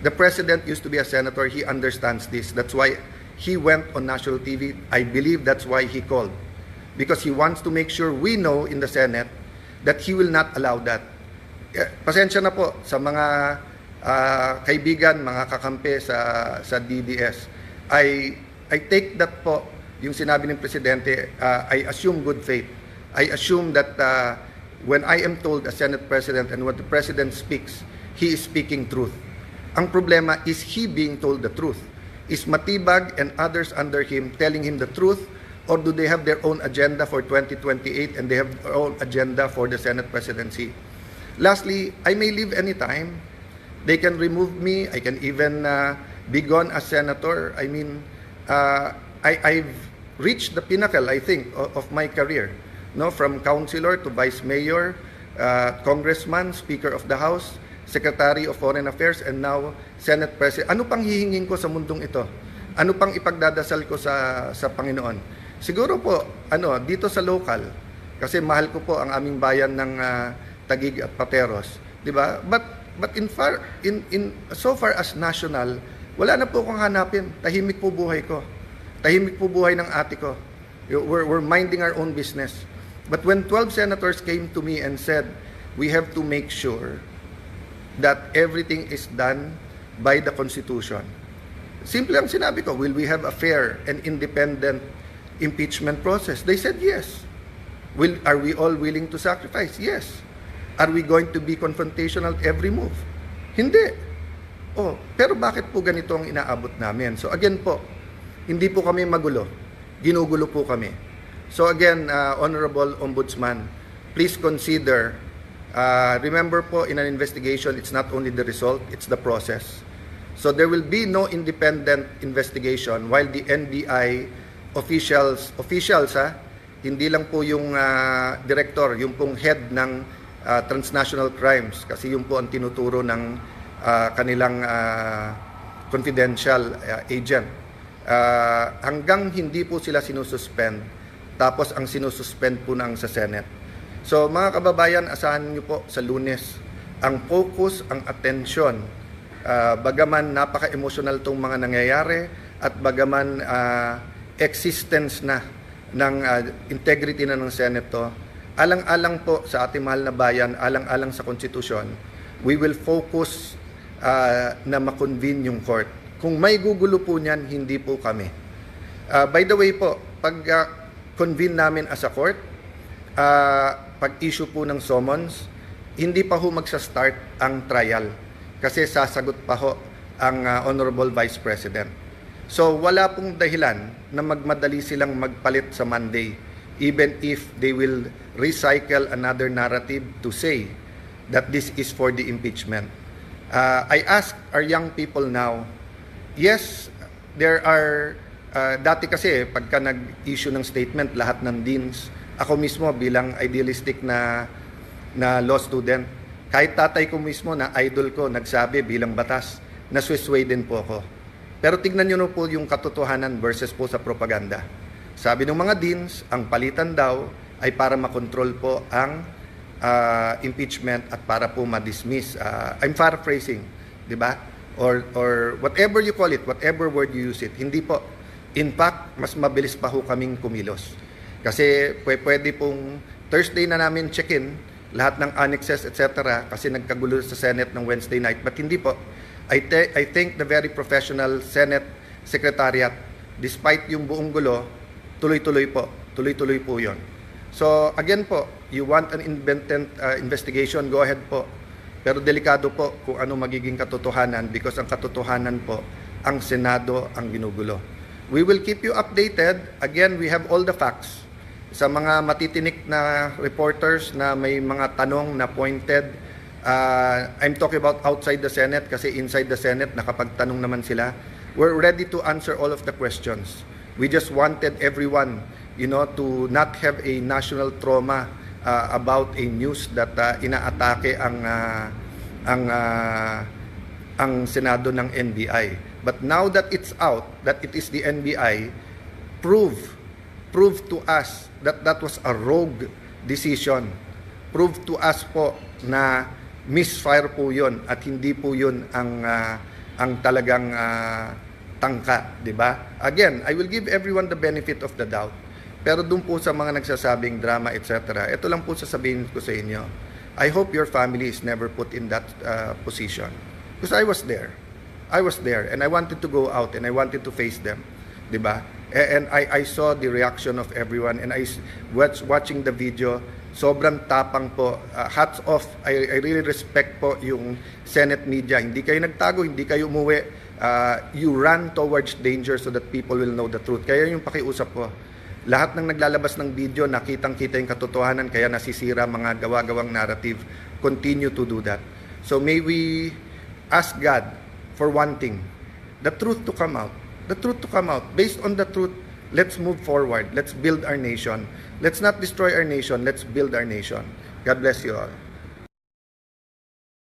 The president used to be a senator. He understands this. That's why he went on national TV. I believe that's why he called. Because he wants to make sure we know in the Senate that he will not allow that. Pasensya na po sa mga kaibigan, mga kakampi sa DDS. I take that po, yung sinabi ng Presidente, I assume good faith. I assume that when I am told as Senate President and when the President speaks, he is speaking truth. Ang problema is he being told the truth. Is Matibag and others under him telling him the truth, or do they have their own agenda for 2028 and they have their own agenda for the Senate presidency? Lastly, I may leave anytime. They can remove me. I can even be gone as senator. I mean, I've reached the pinnacle, I think, of my career. No, from councilor to vice mayor, congressman, speaker of the House, Secretary of Foreign Affairs, and now Senate President. Ano pang hihingin ko sa mundong ito? Ano pang ipagdadasal ko sa Panginoon? Siguro po, dito sa local, kasi mahal ko po ang aming bayan ng Taguig at Pateros, 'di ba? But in so far as national, wala na po akong hanapin. Tahimik po buhay ko. Tahimik po buhay ng ate ko. We're minding our own business. But when 12 senators came to me and said, we have to make sure that everything is done by the Constitution. Simple ang sinabi ko, will we have a fair and independent impeachment process? They said yes. Are we all willing to sacrifice? Yes. Are we going to be confrontational every move? Hindi. Pero bakit po ganito ang inaabot namin? So again po, hindi po kami magulo. Ginugulo po kami. So again, Honorable Ombudsman, please consider, remember po, in an investigation, it's not only the result, it's the process. So there will be no independent investigation while the NBI officials hindi lang po yung director, yung pong head ng transnational crimes, kasi yung po ang tinuturo ng kanilang confidential agent. Hanggang hindi po sila sinususpend, tapos ang sinususpend po ng sa Senate. So mga kababayan, asahan niyo po sa Lunes, ang focus, ang atensyon, bagaman napaka-emotional tong mga nangyayari at bagaman existence na ng integrity na ng Senate to, alang-alang po sa ating mahal na bayan, alang-alang sa konstitusyon, we will focus na makonvene yung court. Kung may gugulo po niyan, hindi po kami. By the way po, pag convene namin as a court, pag-issue po ng summons, hindi pa ho magsa-start ang trial kasi sasagot pa ho ang Honorable Vice President. So wala pong dahilan na magmadali silang magpalit sa Monday, even if they will recycle another narrative to say that this is for the impeachment. I ask our young people now, yes, there are, dati kasi pagka nag-issue ng statement lahat ng deans, ako mismo bilang idealistic na law student, kahit tatay ko mismo na idol ko nagsabi bilang batas, naswisway din po ako. Pero tignan nyo po yung katotohanan versus po sa propaganda. Sabi ng mga deans, ang palitan daw ay para makontrol po ang impeachment at para po ma-dismiss. I'm paraphrasing, di ba? Or whatever you call it, whatever word you use it. Hindi po. In fact, mas mabilis pa ho kaming kumilos. Kasi pwede pong Thursday na namin check-in, lahat ng annexes, etc. Kasi nagkagulo sa Senate ng Wednesday night. But hindi po. I think the very professional Senate Secretariat, despite yung buong gulo, tuloy-tuloy po. Tuloy-tuloy po yon. So again po, you want an independent investigation, go ahead po. Pero delikado po kung ano magiging katotohanan because ang katotohanan po, ang Senado ang ginugulo. We will keep you updated. Again, we have all the facts. Sa mga matitinik na reporters na may mga tanong na pointed, I'm talking about outside the Senate kasi inside the Senate nakapagtanong naman sila. We're ready to answer all of the questions. We just wanted everyone, to not have a national trauma about a news that inaatake ang Senado ng NBI. But now that it's out, that it is the NBI, prove to us that that was a rogue decision. Prove to us po na misfire po yun at hindi po yun ang ang talagang tangka, di ba? Again, I will give everyone the benefit of the doubt. Pero doon po sa mga nagsasabing drama, etc., ito lang po sasabihin ko sa inyo. I hope your family is never put in that position. Because I was there. I was there and I wanted to go out and I wanted to face them. Di ba? And I saw the reaction of everyone and I watching the video, sobrang tapang po. Hats off. I really respect po yung Senate media. Hindi kayo nagtago, hindi kayo umuwi. You ran towards danger so that people will know the truth. Kaya yung pakiusap ko, lahat ng naglalabas ng video, nakitang-kita yung katotohanan, kaya nasisira mga gawa-gawang narrative. Continue to do that. So may we ask God for one thing, the truth to come out. The truth to come out. Based on the truth, let's move forward. Let's build our nation. Let's not destroy our nation. Let's build our nation. God bless you all.